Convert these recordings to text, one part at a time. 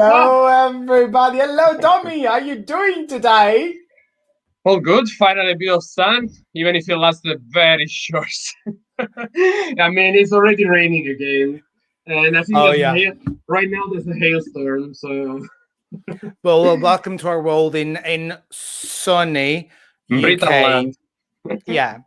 Hello, everybody. Hello, Tommy. How are you doing today? All good. Finally, a bit of sun, even if it lasted very short. I mean, it's already raining again, and I think Oh, yeah. right now there's a hailstorm. So, Well, welcome to our world in sunny UK. Britain Yeah,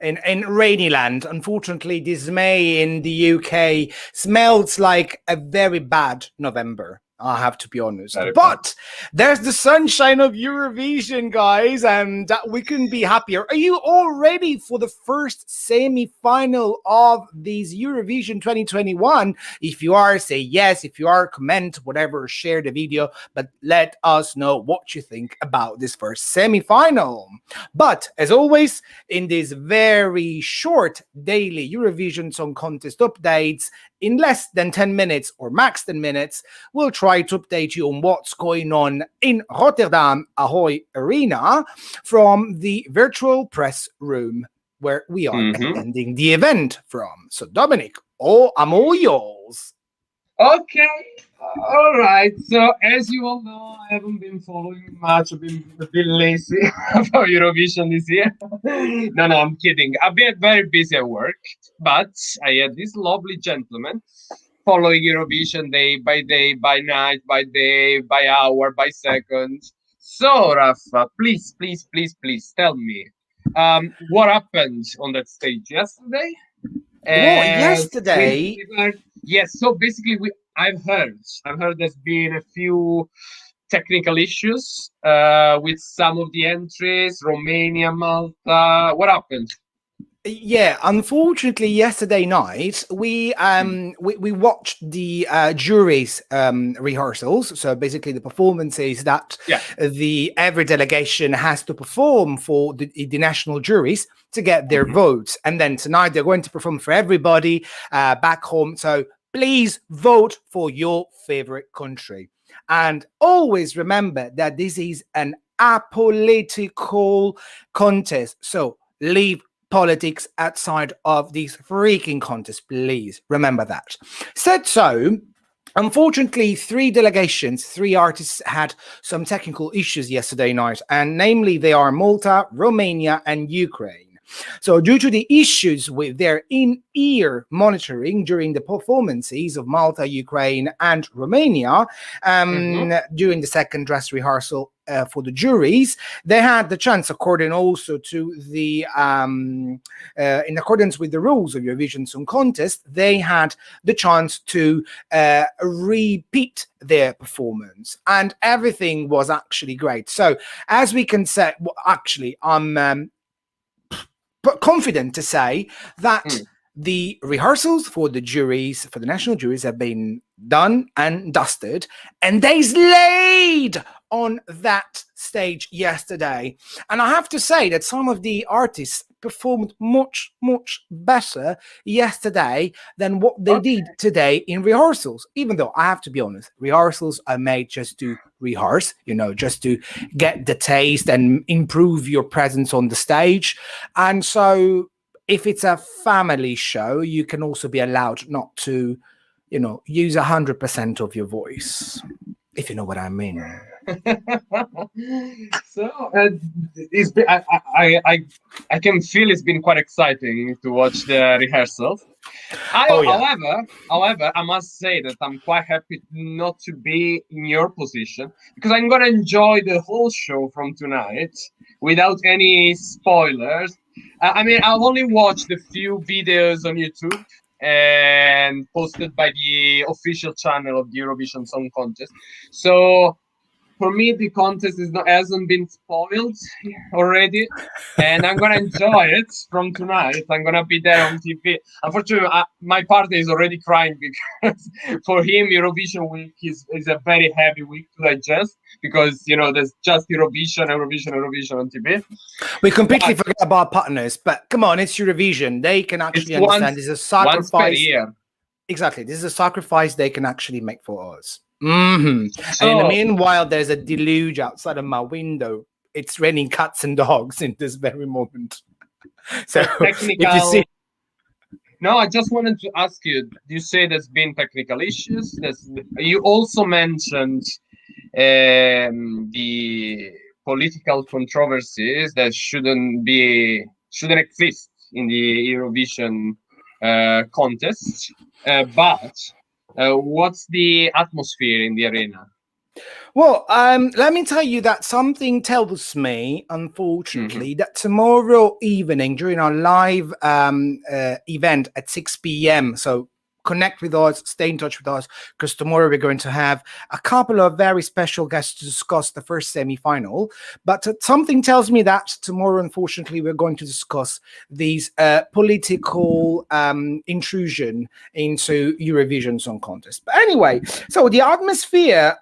in rainy land. Unfortunately, this May in the UK smells like a very bad November. I have to be honest. But there's the sunshine of Eurovision, guys, and we couldn't be happier. Are you all ready for the first semi-final of this Eurovision 2021? If you are, say yes. If you are, comment, whatever, share the video. But let us know what you think about this first semi-final. But as always, in this very short daily Eurovision Song Contest updates, in less than 10 minutes or max 10 minutes, we'll try to update you on what's going on in Rotterdam Ahoy Arena from the virtual press room where we are attending the event from. So, Dominic, I'm all yours. Okay. All right. So, as you all know, I haven't been following much. I've been a bit lazy about Eurovision this year. No, I'm kidding. I've been very busy at work, but I had this lovely gentleman following Eurovision day, by night, by day, by hour, by second. So, Rafa, please tell me what happened on that stage yesterday. Yesterday? Yes, so basically I've heard there's been a few technical issues with some of the entries, Romania, Malta. What happened? Yeah, unfortunately, yesterday night we watched the jury's rehearsals. So basically, the performances that every delegation has to perform for the national juries to get their votes, and then tonight they're going to perform for everybody back home. So please vote for your favorite country, and always remember that this is an apolitical contest. So leave politics outside of these freaking contests, please remember that. Said so, unfortunately, three artists had some technical issues yesterday night, and namely they are Malta, Romania, and Ukraine. So due to the issues with their in-ear monitoring during the performances of Malta, Ukraine, and Romania, during the second dress rehearsal for the juries, they had the chance, according also to the, in accordance with the rules of Eurovision Song Contest, they had the chance to repeat their performance, and everything was actually great. So as we can say, well, actually, I'm confident to say that the rehearsals for the juries, for the national juries, have been done and dusted, and they slayed on that stage yesterday. And I have to say that some of the artists performed much better yesterday than what they did today in rehearsals. Even though I have to be honest, rehearsals are made just to rehearse, just to get the taste and improve your presence on the stage. And so if it's a family show, you can also be allowed not to, use 100% of your voice, if you know what I mean. So it's been, I can feel it's been quite exciting to watch the rehearsals. However, I must say that I'm quite happy not to be in your position, because I'm gonna enjoy the whole show from tonight without any spoilers. I mean, I've only watched a few videos on YouTube and posted by the official channel of the Eurovision Song Contest. So for me, the contest hasn't been spoiled already, and I'm gonna enjoy it from tonight. I'm gonna be there on TV. Unfortunately, my partner is already crying because for him, Eurovision week is a very heavy week to digest, because there's just Eurovision on TV. We completely forget about partners, but come on, it's Eurovision. They can actually understand this is a sacrifice. Once per year. Exactly, this is a sacrifice they can actually make for us. So, and in the meanwhile, there's a deluge outside of my window. It's raining cats and dogs in this very moment. So if you see, No, I just wanted to ask you. You say there's been technical issues. You also mentioned the political controversies that shouldn't exist in the Eurovision contest. But what's the atmosphere in the arena? Well, let me tell you that something tells me, unfortunately, that tomorrow evening during our live event at 6 p.m. So connect with us, stay in touch with us, because tomorrow we're going to have a couple of very special guests to discuss the first semi-final. But something tells me that tomorrow, unfortunately, we're going to discuss these political intrusion into Eurovision Song Contest. But anyway, so the atmosphere,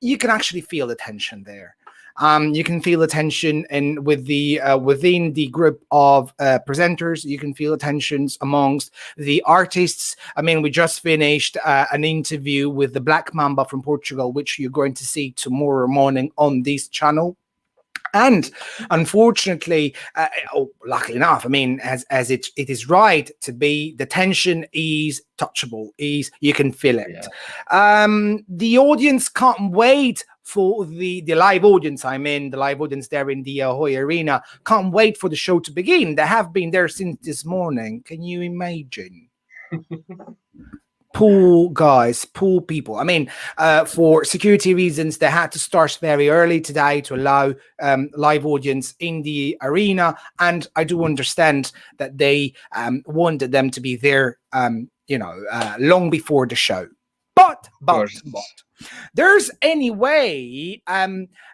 you can actually feel the tension there. You can feel the tension with the within the group of presenters. You can feel the tensions amongst the artists. I mean, we just finished an interview with the Black Mamba from Portugal, which you're going to see tomorrow morning on this channel. And unfortunately, luckily enough, I mean, as it is right to be, the tension is touchable. You can feel it. Yeah. The audience can't wait for the live audience. I mean, the live audience there in the Ahoy Arena can't wait for the show to begin. They have been there since this morning. Can you imagine? Poor guys, poor people. I mean, for security reasons, they had to start very early today to allow live audience in the arena. And I do understand that they wanted them to be there, long before the show. But there's anyway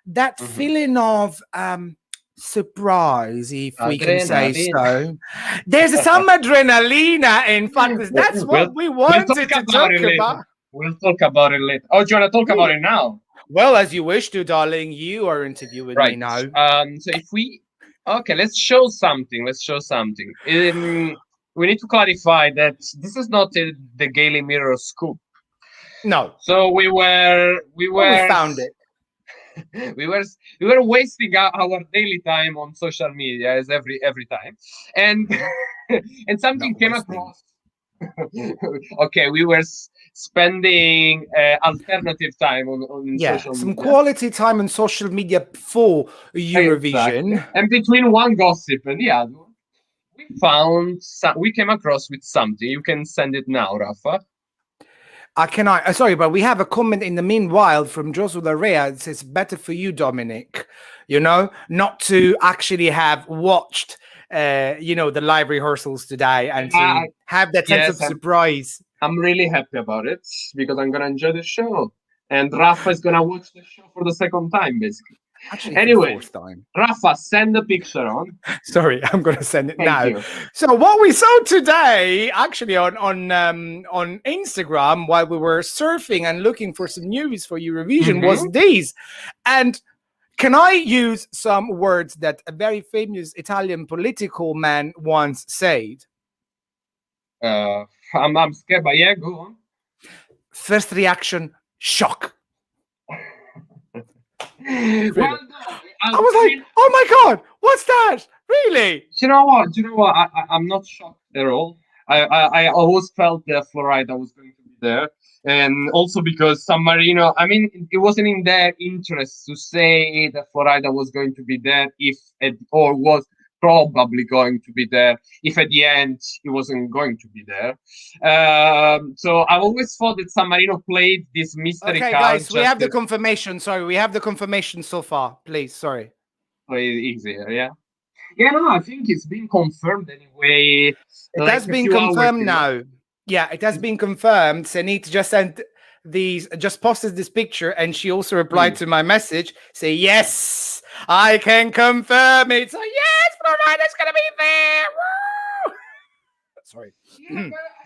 that feeling of surprise, if we can say so. There's some adrenaline. In fact, that's what we wanted to talk about. We'll talk about it later. Oh, do you want to talk about it now? Well, as you wish to, darling. You are interviewing me now. So let's show something. We need to clarify that this is not the TheGaylyMirror scoop. No. So we found it. we were wasting our daily time on social media as every time, and and something came across. Okay, we were spending alternative time on social media. Some quality time on social media for Eurovision. Exactly. And between one gossip and the other, we came across with something. You can send it now, Rafa. Sorry, but we have a comment in the meanwhile from Joshua Larea. It says, better for you, Dominic, not to actually have watched, the live rehearsals today and to have that sense of surprise. I'm really happy about it because I'm going to enjoy the show. And Rafa is going to watch the show for the second time, basically. Actually, anyway, fourth time. Rafa, send the picture on. Sorry, I'm going to send it now. You. So what we saw today, actually on Instagram, while we were surfing and looking for some news for Eurovision, was these. And can I use some words that a very famous Italian political man once said? I'm scared, but yeah, go on. First reaction, shock. Well, no, I was like, oh my God, what's that? Really? You know what? I'm not shocked at all. I always felt that Florida was going to be there. And also because San Marino, I mean, it wasn't in their interest to say that Florida was going to be there or was probably going to be there if at the end it wasn't going to be there. So I always thought that San Marino played this mystery card. Okay, guys, we have the confirmation. Sorry, we have the confirmation so far. Please, sorry. Play easier, yeah. Yeah, no, I think it's been confirmed anyway. It has been confirmed now. Yeah, it has been confirmed. Senit just posted this picture, and she also replied to my message, say, yes, I can confirm it. So yes, Florida's gonna be there. Woo! Sorry.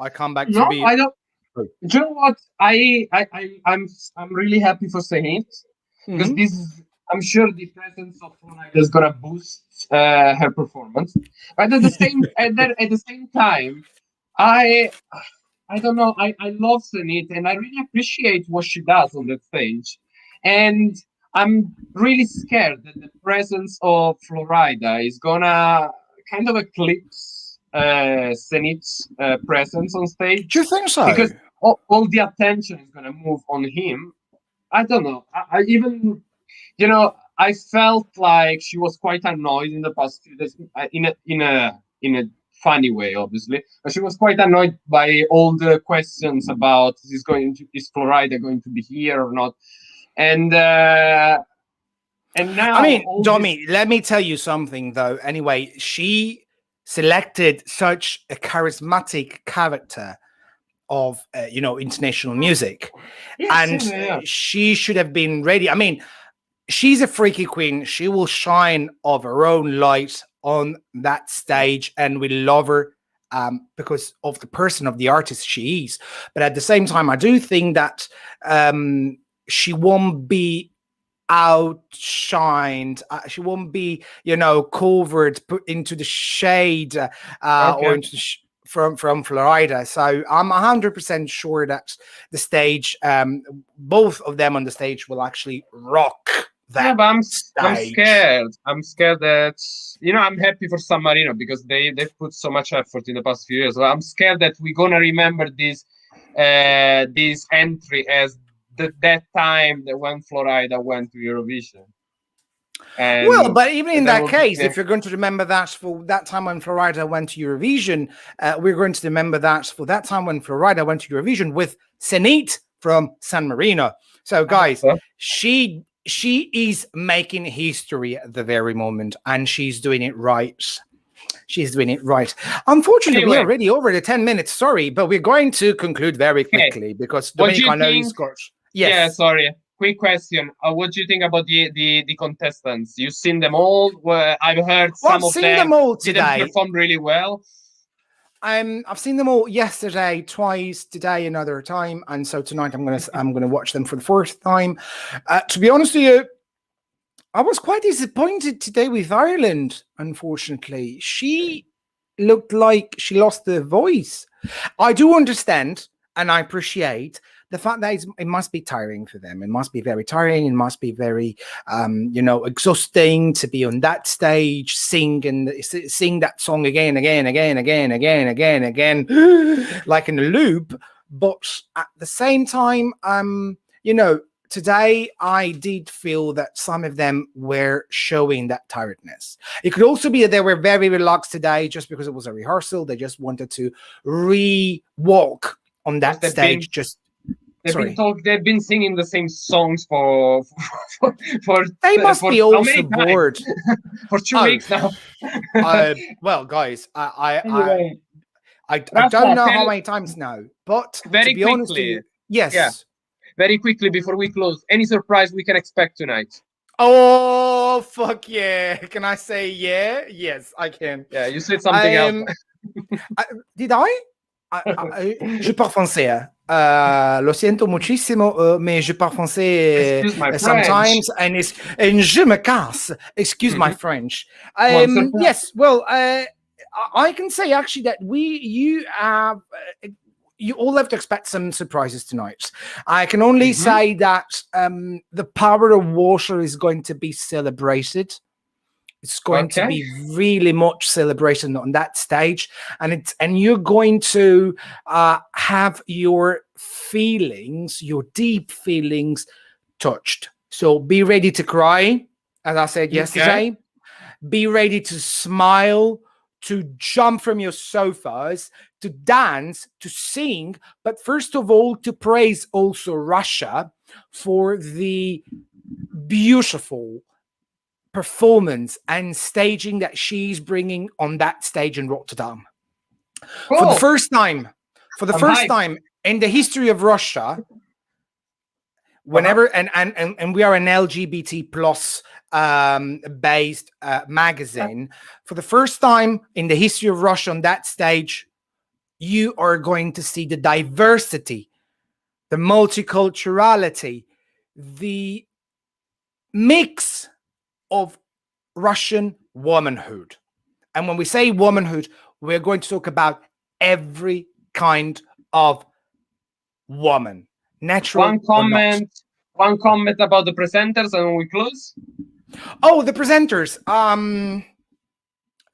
I come back to be. I don't. Do you know what? I'm really happy for Senit because this is. I'm sure the presence of Florida is gonna boost her performance. But at the same time, I don't know. I love Senit and I really appreciate what she does on that stage. And I'm really scared that the presence of Florida is gonna kind of eclipse Zenith's presence on stage. Do you think so? Because all the attention is going to move on him. I don't know. I even, I felt like she was quite annoyed in the past few days, in a funny way, obviously. But she was quite annoyed by all the questions about is Florida going to be here or not, and now. I mean, Domi, let me tell you something though. Anyway, she selected such a charismatic character of international music, and she should have been ready. I mean, she's a freaky queen. She will shine of her own light on that stage, and we love her because of the person, of the artist she is. But at the same time, I do think that she won't be outshined. She won't be, covered, put into the shade, or into the from Florida. So I'm 100% sure that the stage, both of them on the stage, will actually rock that. But I'm stage. I'm scared that I'm happy for San Marino because they've put so much effort in the past few years. So I'm scared that we're gonna remember this entry as that time that when Florida went to Eurovision. And well, but even in that case, if you're going to remember that for that time when Florida went to Eurovision, we're going to remember that for that time when Florida went to Eurovision with Zenith from San Marino. So, guys, she is making history at the very moment, and she's doing it right. She's doing it right. Unfortunately, we're already over the 10 minutes. Sorry, but we're going to conclude very quickly because Domenico, I know he's got. Yes. Yeah, sorry. Quick question. What do you think about the contestants? You've seen them all? I've heard some of them all today. Didn't perform really well. I've seen them all yesterday, twice, today another time, and so tonight I'm gonna watch them for the fourth time. To be honest with you, I was quite disappointed today with Ireland. Unfortunately, she looked like she lost her voice. I do understand and I appreciate the fact that it must be tiring for them. It must be very tiring. It must be very, exhausting to be on that stage, sing that song again, like in a loop. But at the same time, today I did feel that some of them were showing that tiredness. It could also be that they were very relaxed today just because it was a rehearsal. They just wanted to re-walk on that stage. They've been singing the same songs for they must be also bored for 2 weeks now. Well, guys, I don't know how many times now, but very to be honest with you, yes. Yeah. Very quickly before we close, any surprise we can expect tonight? Oh, fuck yeah. Can I say yeah? Yes, I can. Yeah, you said something else. Did I? Je parle français. Lo siento muchísimo, mais je parle français sometimes, and je me casse. Excuse my French. Yes, well, I can say actually that you all have to expect some surprises tonight. I can only say that the power of water is going to be celebrated. It's going to be really much celebrated on that stage, and you're going to have your feelings, your deep feelings, touched. So be ready to cry, as I said yesterday. Be ready to smile, to jump from your sofas, to dance, to sing, but first of all, to praise also Russia for the beautiful performance and staging that she's bringing on that stage in Rotterdam. Cool. For the first time in the history of Russia, whenever and we are an LGBT plus based magazine, for the first time in the history of Russia on that stage, you are going to see the diversity, the multiculturality, the mix of Russian womanhood. And when we say womanhood, we're going to talk about every kind of woman. Natural. One comment about the presenters and we close. Oh, the presenters.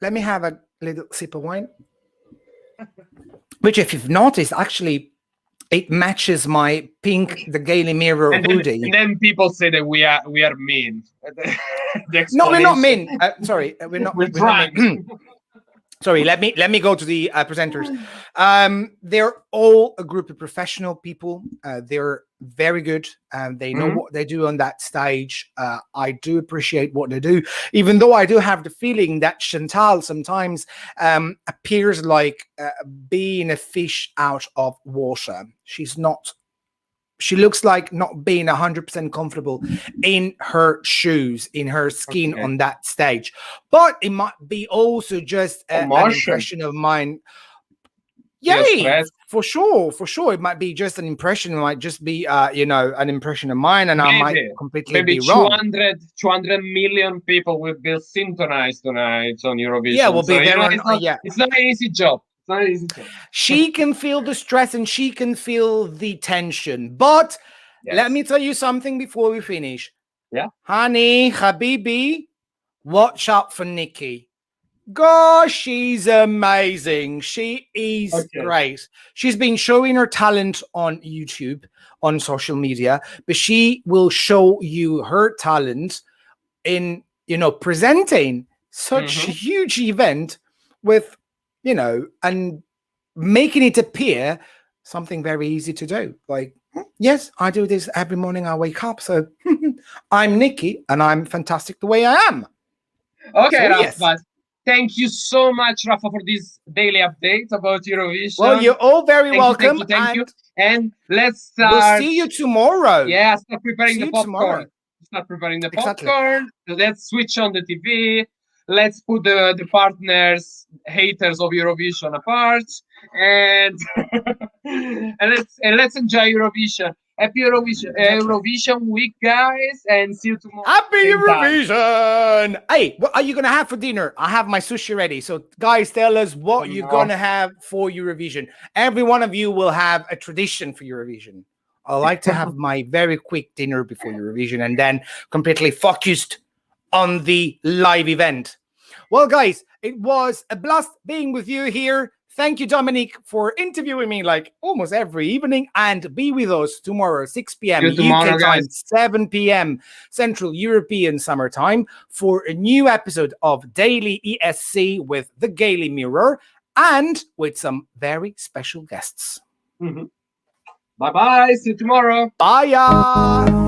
Let me have a little sip of wine. which, if you've noticed, actually, it matches my pink The Gaily Mirror hoodie. And then people say that we are mean. No, we're not mean. Sorry, we're not. We're trying. Not mean. Sorry, let me go to the presenters. They're all a group of professional people. They're very good. They know what they do on that stage. I do appreciate what they do, even though I do have the feeling that Chantal sometimes appears like being a fish out of water. She's not. She looks like not being 100% comfortable in her shoes, in her skin on that stage. But it might be also just an impression of mine. Yay! For sure. It might be just an impression. It might just be, an impression of mine, and I might completely be wrong. 200 million people will be synchronized tonight on Eurovision. Yeah, we'll be there. It's not an easy job. She can feel the stress and she can feel the tension. But let me tell you something before we finish. Yeah. Honey, Habibi, watch out for Nikki. Gosh, she's amazing. She is great. She's been showing her talent on YouTube, on social media, but she will show you her talent in, presenting such a huge event with, and making it appear something very easy to do. Like, yes, I do this every morning I wake up. So I'm Nikki and I'm fantastic the way I am. Okay, so, Rafa. Thank you so much, Rafa, for this daily update about Eurovision. Well, you're all very welcome. Thank you. And let's start. We'll see you tomorrow. Yeah, start preparing the popcorn. Popcorn. Let's switch on the TV. Let's put the partners, haters of Eurovision apart, and let's enjoy Eurovision. Happy Eurovision week, guys, and see you tomorrow. Happy Eurovision! Hey, what are you gonna have for dinner? I have my sushi ready. So, guys, tell us what you're gonna have for Eurovision. Every one of you will have a tradition for Eurovision. I like to have my very quick dinner before Eurovision, and then completely focused on the live event. Well, guys, it was a blast being with you here. Thank you, Dominic, for interviewing me like almost every evening, and be with us tomorrow, 6 p.m. UK time, 7 p.m. Central European Summer Time for a new episode of Daily ESC with The Gaily Mirror and with some very special guests. Bye-bye. See you tomorrow. Bye.